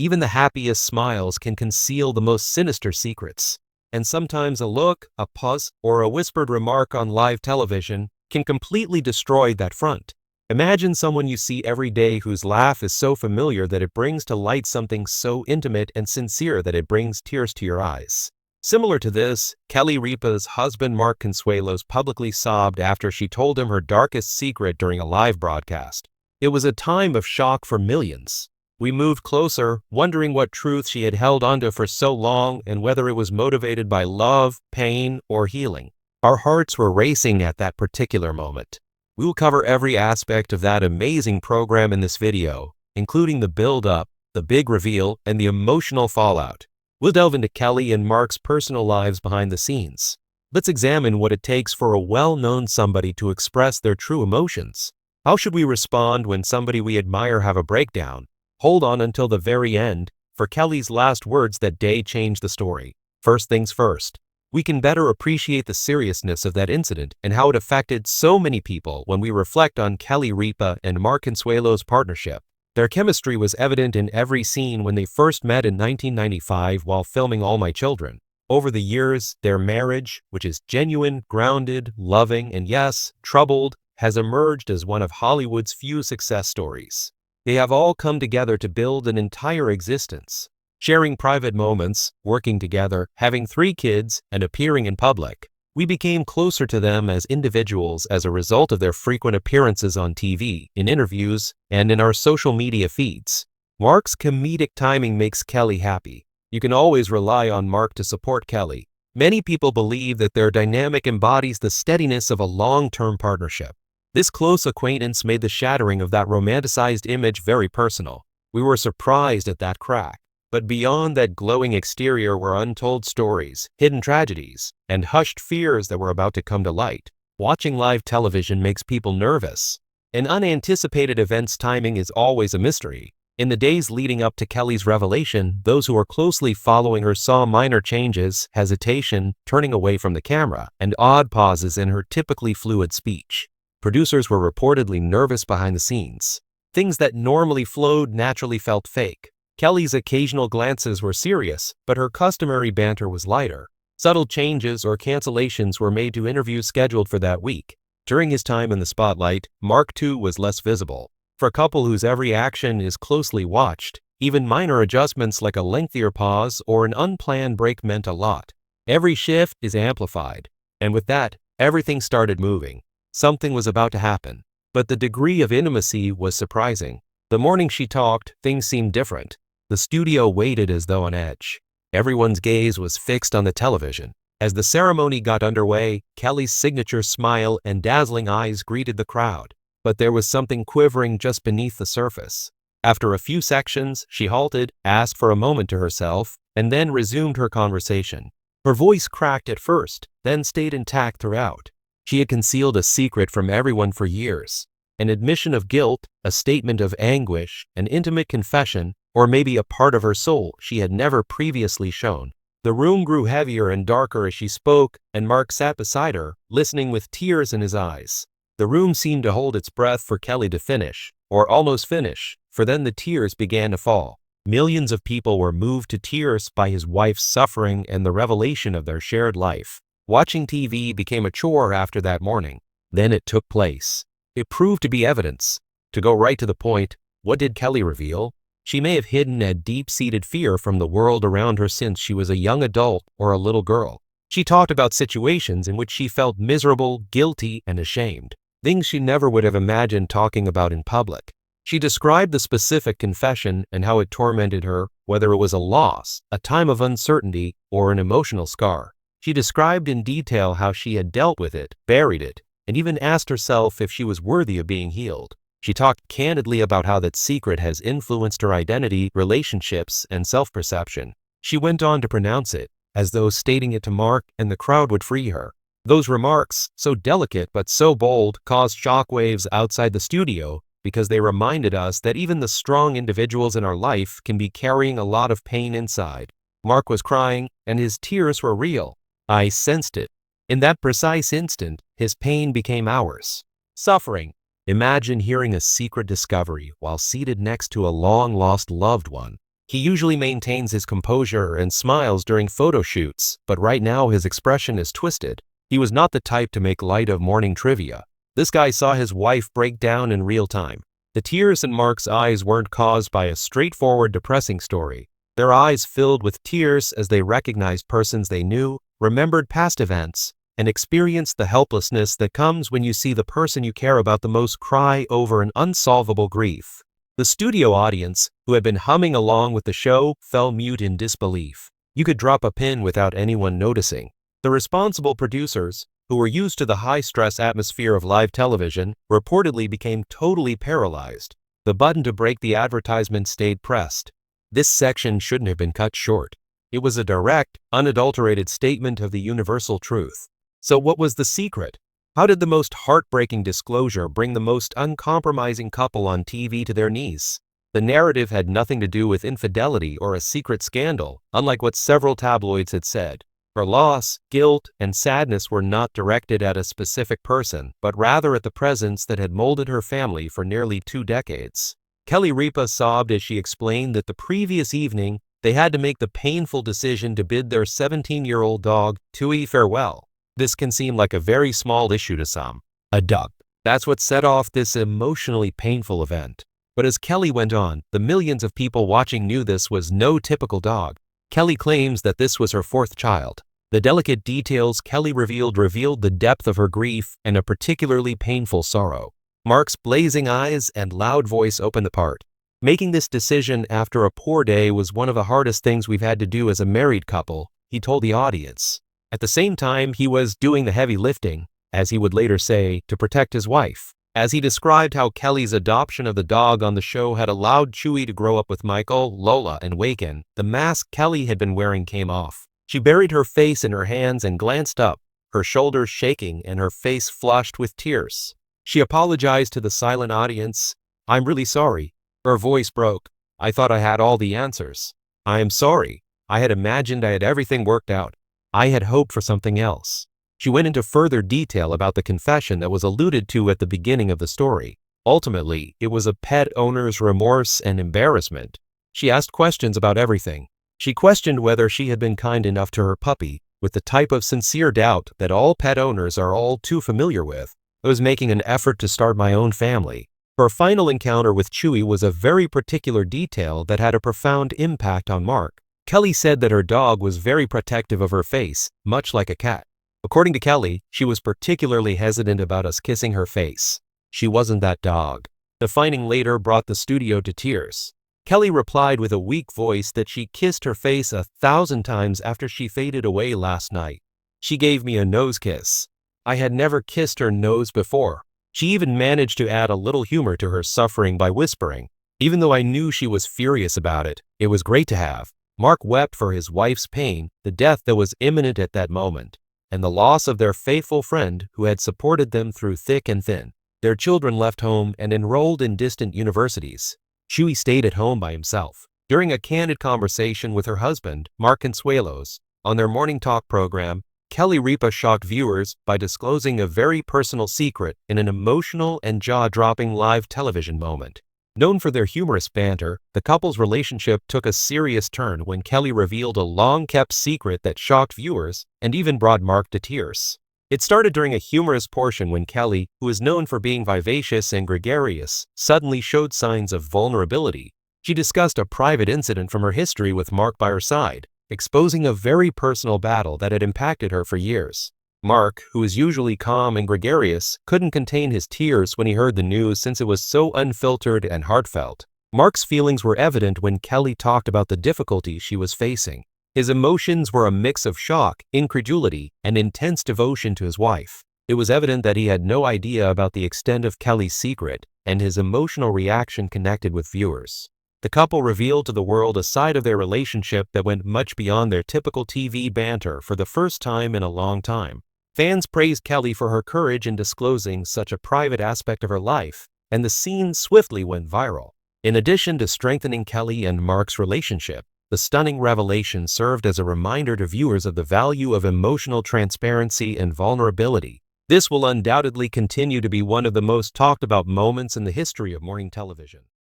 Even the happiest smiles can conceal the most sinister secrets. And sometimes a look, a pause, or a whispered remark on live television can completely destroy that front. Imagine someone you see every day whose laugh is so familiar that it brings to light something so intimate and sincere that it brings tears to your eyes. Similar to this, Kelly Ripa's husband Mark Consuelos publicly sobbed after she told him her darkest secret during a live broadcast. It was a time of shock for millions. We moved closer, wondering what truth she had held onto for so long and whether it was motivated by love, pain, or healing. Our hearts were racing at that particular moment. We will cover every aspect of that amazing program in this video, including the build-up, the big reveal, and the emotional fallout. We'll delve into Kelly and Mark's personal lives behind the scenes. Let's examine what it takes for a well-known somebody to express their true emotions. How should we respond when somebody we admire have a breakdown? Hold on until the very end, for Kelly's last words that day changed the story. First things first, we can better appreciate the seriousness of that incident and how it affected so many people when we reflect on Kelly Ripa and Mark Consuelos' partnership. Their chemistry was evident in every scene when they first met in 1995 while filming All My Children. Over the years, their marriage, which is genuine, grounded, loving, and yes, troubled, has emerged as one of Hollywood's few success stories. They have all come together to build an entire existence, sharing private moments, working together, having 3 kids, and appearing in public. We became closer to them as individuals as a result of their frequent appearances on TV, in interviews, and in our social media feeds. Mark's comedic timing makes Kelly happy. You can always rely on Mark to support Kelly. Many people believe that their dynamic embodies the steadiness of a long-term partnership. This close acquaintance made the shattering of that romanticized image very personal. We were surprised at that crack. But beyond that glowing exterior were untold stories, hidden tragedies, and hushed fears that were about to come to light. Watching live television makes people nervous. And unanticipated events' timing is always a mystery. In the days leading up to Kelly's revelation, those who were closely following her saw minor changes, hesitation, turning away from the camera, and odd pauses in her typically fluid speech. Producers were reportedly nervous behind the scenes. Things that normally flowed naturally felt fake. Kelly's occasional glances were serious, but her customary banter was lighter. Subtle changes or cancellations were made to interviews scheduled for that week. During his time in the spotlight, Mark too was less visible. For a couple whose every action is closely watched, even minor adjustments like a lengthier pause or an unplanned break meant a lot. Every shift is amplified, and with that, everything started moving. Something was about to happen, but the degree of intimacy was surprising. The morning she talked, things seemed different. The studio waited as though on edge. Everyone's gaze was fixed on the television. As the ceremony got underway, Kelly's signature smile and dazzling eyes greeted the crowd. But there was something quivering just beneath the surface. After a few sections, she halted, asked for a moment to herself, and then resumed her conversation. Her voice cracked at first, then stayed intact throughout. She had concealed a secret from everyone for years. An admission of guilt, a statement of anguish, an intimate confession, or maybe a part of her soul she had never previously shown. The room grew heavier and darker as she spoke, and Mark sat beside her, listening with tears in his eyes. The room seemed to hold its breath for Kelly to finish, or almost finish, for then the tears began to fall. Millions of people were moved to tears by his wife's suffering and the revelation of their shared life. Watching TV became a chore after that morning. Then it took place. It proved to be evidence. To go right to the point, what did Kelly reveal? She may have hidden a deep-seated fear from the world around her since she was a young adult or a little girl. She talked about situations in which she felt miserable, guilty, and ashamed. Things she never would have imagined talking about in public. She described the specific confession and how it tormented her, whether it was a loss, a time of uncertainty, or an emotional scar. She described in detail how she had dealt with it, buried it, and even asked herself if she was worthy of being healed. She talked candidly about how that secret has influenced her identity, relationships, and self-perception. She went on to pronounce it, as though stating it to Mark and the crowd would free her. Those remarks, so delicate but so bold, caused shockwaves outside the studio because they reminded us that even the strong individuals in our life can be carrying a lot of pain inside. Mark was crying, and his tears were real. I sensed it. In that precise instant, his pain became ours. Suffering. Imagine hearing a secret discovery while seated next to a long-lost loved one. He usually maintains his composure and smiles during photo shoots, but right now his expression is twisted. He was not the type to make light of morning trivia. This guy saw his wife break down in real time. The tears in Mark's eyes weren't caused by a straightforward depressing story. Their eyes filled with tears as they recognized persons they knew, remembered past events, and experienced the helplessness that comes when you see the person you care about the most cry over an unsolvable grief. The studio audience, who had been humming along with the show, fell mute in disbelief. You could drop a pin without anyone noticing. The responsible producers, who were used to the high-stress atmosphere of live television, reportedly became totally paralyzed. The button to break the advertisement stayed pressed. This section shouldn't have been cut short. It was a direct, unadulterated statement of the universal truth. So what was the secret? How did the most heartbreaking disclosure bring the most uncompromising couple on TV to their knees? The narrative had nothing to do with infidelity or a secret scandal, unlike what several tabloids had said. Her loss, guilt, and sadness were not directed at a specific person, but rather at the presence that had molded her family for nearly 2 decades. Kelly Ripa sobbed as she explained that the previous evening, they had to make the painful decision to bid their 17-year-old dog, Tui, farewell. This can seem like a very small issue to some. A dog. That's what set off this emotionally painful event. But as Kelly went on, the millions of people watching knew this was no typical dog. Kelly claims that this was her 4th child. The delicate details Kelly revealed the depth of her grief and a particularly painful sorrow. Mark's blazing eyes and loud voice opened the part. Making this decision after a poor day was one of the hardest things we've had to do as a married couple, he told the audience. At the same time, he was doing the heavy lifting, as he would later say, to protect his wife. As he described how Kelly's adoption of the dog on the show had allowed Chewy to grow up with Michael, Lola, and Waken, the mask Kelly had been wearing came off. She buried her face in her hands and glanced up, her shoulders shaking and her face flushed with tears. She apologized to the silent audience. "I'm really sorry." Her voice broke. "I thought I had all the answers. I am sorry. I had imagined I had everything worked out. I had hoped for something else." She went into further detail about the confession that was alluded to at the beginning of the story. Ultimately, it was a pet owner's remorse and embarrassment. She asked questions about everything. She questioned whether she had been kind enough to her puppy, with the type of sincere doubt that all pet owners are all too familiar with. "I was making an effort to start my own family." Her final encounter with Chewy was a very particular detail that had a profound impact on Mark. Kelly said that her dog was very protective of her face, much like a cat. According to Kelly, she was particularly hesitant about us kissing her face. She wasn't that dog. The finding later brought the studio to tears. Kelly replied with a weak voice that she kissed her face 1,000 times after she faded away last night. "She gave me a nose kiss. I had never kissed her nose before." She even managed to add a little humor to her suffering by whispering, "Even though I knew she was furious about it, it was great to have." Mark wept for his wife's pain, the death that was imminent at that moment, and the loss of their faithful friend who had supported them through thick and thin. Their children left home and enrolled in distant universities. Chewy stayed at home by himself. During a candid conversation with her husband, Mark Consuelos, on their morning talk program, Kelly Ripa shocked viewers by disclosing a very personal secret in an emotional and jaw-dropping live television moment. Known for their humorous banter, the couple's relationship took a serious turn when Kelly revealed a long-kept secret that shocked viewers and even brought Mark to tears. It started during a humorous portion when Kelly, who is known for being vivacious and gregarious, suddenly showed signs of vulnerability. She discussed a private incident from her history with Mark by her side, exposing a very personal battle that had impacted her for years. Mark, who is usually calm and gregarious, couldn't contain his tears when he heard the news since it was so unfiltered and heartfelt. Mark's feelings were evident when Kelly talked about the difficulties she was facing. His emotions were a mix of shock, incredulity, and intense devotion to his wife. It was evident that he had no idea about the extent of Kelly's secret, and his emotional reaction connected with viewers. The couple revealed to the world a side of their relationship that went much beyond their typical TV banter for the first time in a long time. Fans praised Kelly for her courage in disclosing such a private aspect of her life, and the scene swiftly went viral. In addition to strengthening Kelly and Mark's relationship, the stunning revelation served as a reminder to viewers of the value of emotional transparency and vulnerability. This will undoubtedly continue to be one of the most talked about moments in the history of morning television.